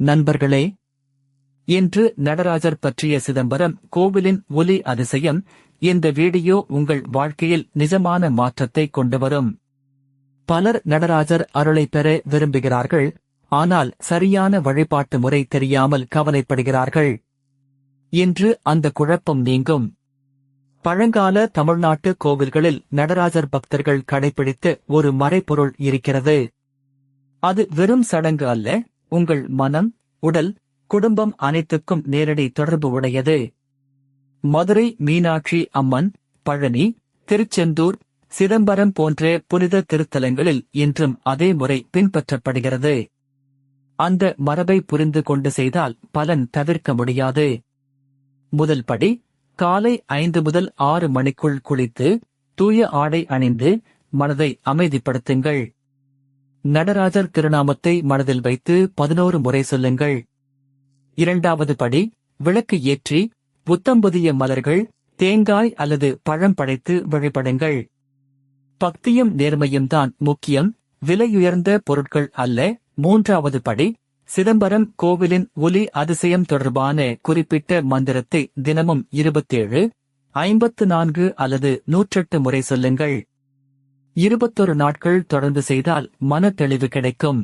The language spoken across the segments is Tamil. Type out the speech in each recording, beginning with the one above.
நண்பர்களே, இன்று நடராஜர் பற்றிய சிதம்பரம் கோவிலின் ஒலி அதிசயம். இந்த வீடியோ உங்கள் வாழ்க்கையில் நிஜமான மாற்றத்தை கொண்டு வரும். பலர் நடராஜர் அருளை பெற விரும்புகிறார்கள், ஆனால் சரியான வழிபாட்டு முறை தெரியாமல் கவலைப்படுகிறார்கள். இன்று அந்த குழப்பம் நீங்கும். பழங்கால தமிழ்நாட்டு கோவில்களில் நடராஜர் பக்தர்கள் கடைபிடித்த ஒரு மறைபொருள் இருக்கிறது. அது வெறும் சடங்கு அல்ல, உங்கள் மனம், உடல், குடும்பம் அனைத்துக்கும் நேரடி தொடர்பு உடையது. மதுரை மீனாட்சி அம்மன், பழனி, திருச்செந்தூர், சிதம்பரம் போன்ற புனித திருத்தலங்களில் இன்றும் அதே முறை பின்பற்றப்படுகிறது. அந்த மரபை புரிந்து கொண்டு செய்தால் பலன் தவிர்க்க முடியாது. முதல் படி, காலை 5 முதல் 6 மணிக்குள் குளித்து தூய ஆடை அணிந்து மனதை அமைதிப்படுத்துங்கள். நடராஜர் திருநாமத்தை மனதில் வைத்து 11 முறை சொல்லுங்கள். இரண்டாவது படி, விளக்கு ஏற்றி புத்தம்புதிய மலர்கள், தேங்காய் அல்லது பழம் படைத்து வழிபடுங்கள். பக்தியும் நேர்மையும் தான் முக்கியம், விலையுயர்ந்த பொருட்கள் அல்ல. மூன்றாவது படி, சிதம்பரம் கோவிலின் ஒலி அதிசயம் தொடர்பான குறிப்பிட்ட மந்திரத்தை தினமும் 27, 54 அல்லது 108 முறை சொல்லுங்கள். 21 நாட்கள் தொடர்ந்து செய்தால் மன தெளிவு கிடைக்கும்.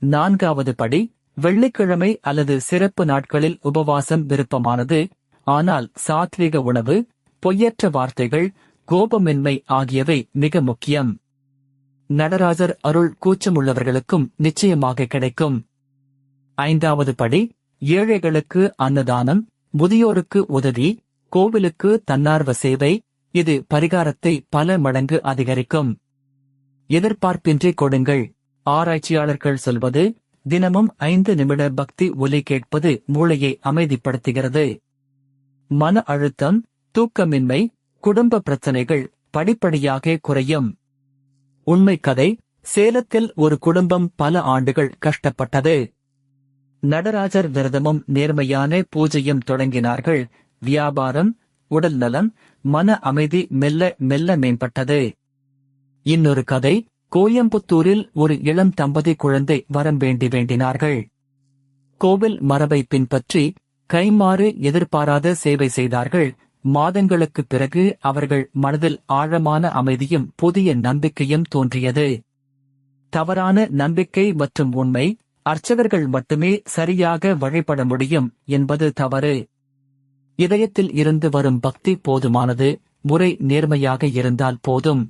நான்காவது படி, வெள்ளிக்கிழமை அல்லது சிறப்பு நாட்களில் உபவாசம் விருப்பமானது, ஆனால் சாத்விக உணவு, பொய்யற்ற வார்த்தைகள், கோபமின்மை ஆகியவை மிக முக்கியம். நடராஜர் அருள் கூச்சமுள்ளவர்களுக்கும் நிச்சயமாக கிடைக்கும். ஐந்தாவது படி, ஏழைகளுக்கு அன்னதானம், முதியோருக்கு உதவி, கோவிலுக்கு தன்னார்வ சேவை. இது பரிகாரத்தை பல மடங்கு அதிகரிக்கும். எதிர்பார்ப்பின்றி கொடுங்கள். ஆராய்ச்சியாளர்கள் சொல்வது, தினமும் 5 நிமிட பக்தி ஒலி கேட்பது மூளையை அமைதிப்படுத்துகிறது. மன அழுத்தம், தூக்கமின்மை, குடும்ப பிரச்சனைகள் படிப்படியாக குறையும். உண்மை கதை, சேலத்தில் ஒரு குடும்பம் பல ஆண்டுகள் கஷ்டப்பட்டது. நடராஜர் விரதமும் நேர்மையான பூஜையும் தொடங்கினார்கள். வியாபாரம், உடல் நலம், மன அமைதி மெல்ல மெல்ல மேம்பட்டது. இன்னொரு கதை, கோயம்புத்தூரில் ஒரு இளம் தம்பதி குழந்தை வரம் வேண்டினார்கள். கோவில் மரபை பின்பற்றி கைமாறு எதிர்பாராத சேவை செய்தார்கள். மாதங்களுக்குப் பிறகு அவர்கள் மனதில் ஆழமான அமைதியும் புதிய நம்பிக்கையும் தோன்றியது. தவறான நம்பிக்கை மற்றும் உண்மை, அர்ச்சகர்கள் மட்டுமே சரியாக வழிபட முடியும் என்பது தவறு. இதயத்தில் இருந்து வரும் பக்தி போதுமானது, முறை நேர்மையாக இருந்தால் போதும்.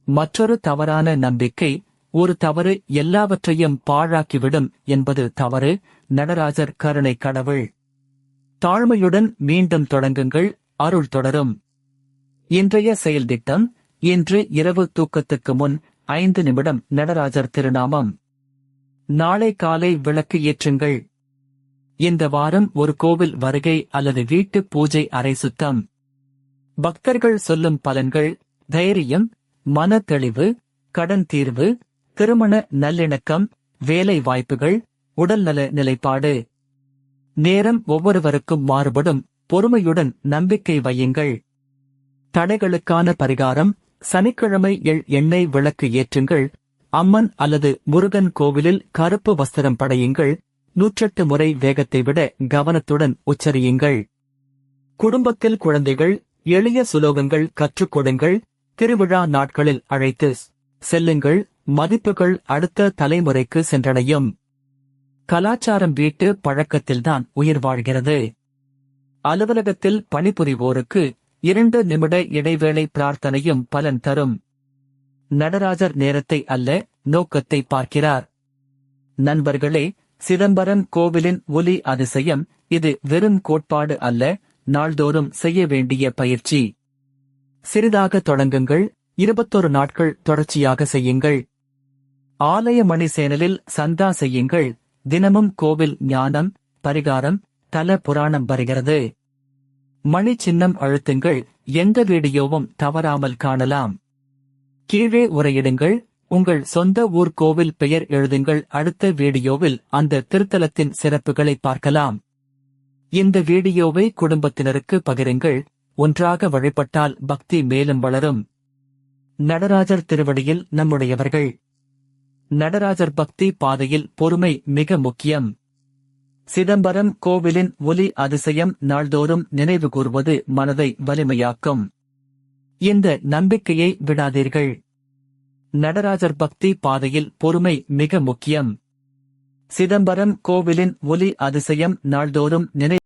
மற்றொரு தவறான நம்பிக்கை, ஒரு தவறு எல்லாவற்றையும் பாழாக்கிவிடும் என்பது தவறு. நடராஜர் கருணை கடவுள். தாழ்மையுடன் மீண்டும் தொடங்குங்கள், அருள் தொடரும். இன்றைய செயல் திட்டம். இன்று இரவு தூக்கத்துக்கு முன் 5 நிமிடம் நடராஜர் திருநாமம். நாளை காலை விளக்கு ஏற்றுங்கள். இந்த வாரம் ஒரு கோவில் வருகை அல்லது வீட்டு பூஜை அறை சுத்தம். பக்தர்கள் சொல்லும் பலன்கள், தைரியம், மன தெளிவு, கடன் தீர்வு, திருமண நல்லிணக்கம், வேலை வாய்ப்புகள், உடல்நல நிலைப்பாடு. நேரம் ஒவ்வொருவருக்கும் மாறுபடும், பொறுமையுடன் நம்பிக்கை வையுங்கள். தடைகளுக்கான பரிகாரம், சனிக்கிழமை எண்ணெய் விளக்கு ஏற்றுங்கள். அம்மன் அல்லது முருகன் கோவிலில் கருப்பு வஸ்திரம் படையுங்கள். 108 முறை வேகத்தை விட கவனத்துடன் உச்சரியுங்கள். குடும்பத்தில் குழந்தைகள், எளிய சுலோகங்கள் கற்றுக் கொடுங்கள். திருவிழா நாட்களில் அழைத்து செல்லுங்கள். மதிப்புகள் அடுத்த தலைமுறைக்கு சென்றடையும். கலாச்சாரம் வீட்டு பழக்கத்தில்தான் உயிர் வாழ்கிறது. அலுவலகத்தில் பணிபுரிவோருக்கு 2 நிமிட இடைவேளை பிரார்த்தனையும் பலன் தரும். நடராஜர் நேரத்தை அல்ல, நோக்கத்தை பார்க்கிறார். நண்பர்களே, சிதம்பரம் கோவிலின் ஒலி அதிசயம். இது வெறும் கோட்பாடு அல்ல, நாள்தோறும் செய்ய வேண்டிய பயிற்சி. சிறிதாக தொடங்குங்கள், 21 நாட்கள் தொடர்ச்சியாக செய்யுங்கள். ஆலய மணி சேனலில் சந்தா செய்யுங்கள். தினமும் கோவில் ஞானம், பரிகாரம், தல புராணம் வருகிறது. மணி சின்னம் அழுத்துங்கள், எந்த வீடியோவும் தவறாமல் காணலாம். கீழே உரையிடுங்கள், உங்கள் சொந்த ஊர் கோவில் பெயர் எழுதுங்கள். அடுத்த வீடியோவில் அந்த திருத்தலத்தின் சிறப்புகளை பார்க்கலாம். இந்த வீடியோவை குடும்பத்தினருக்கு பகிருங்கள். ஒன்றாக வழிபட்டால் பக்தி மேலும் வளரும். நடராஜர் திருவடியில் நம்முடையவர்கள். நடராஜர் பக்தி பாதையில் பொறுமை மிக முக்கியம். சிதம்பரம் கோவிலின் ஒலி அதிசயம் நாள்தோறும் நினைவு கூர்வது மனதை வலிமையாக்கும். இந்த நம்பிக்கையை விடாதீர்கள். நடராஜர் பக்தி பாதையில் பொறுமை மிக முக்கியம். சிதம்பரம் கோவிலின் ஒலி அதிசயம் நாள்தோறும் நினைவு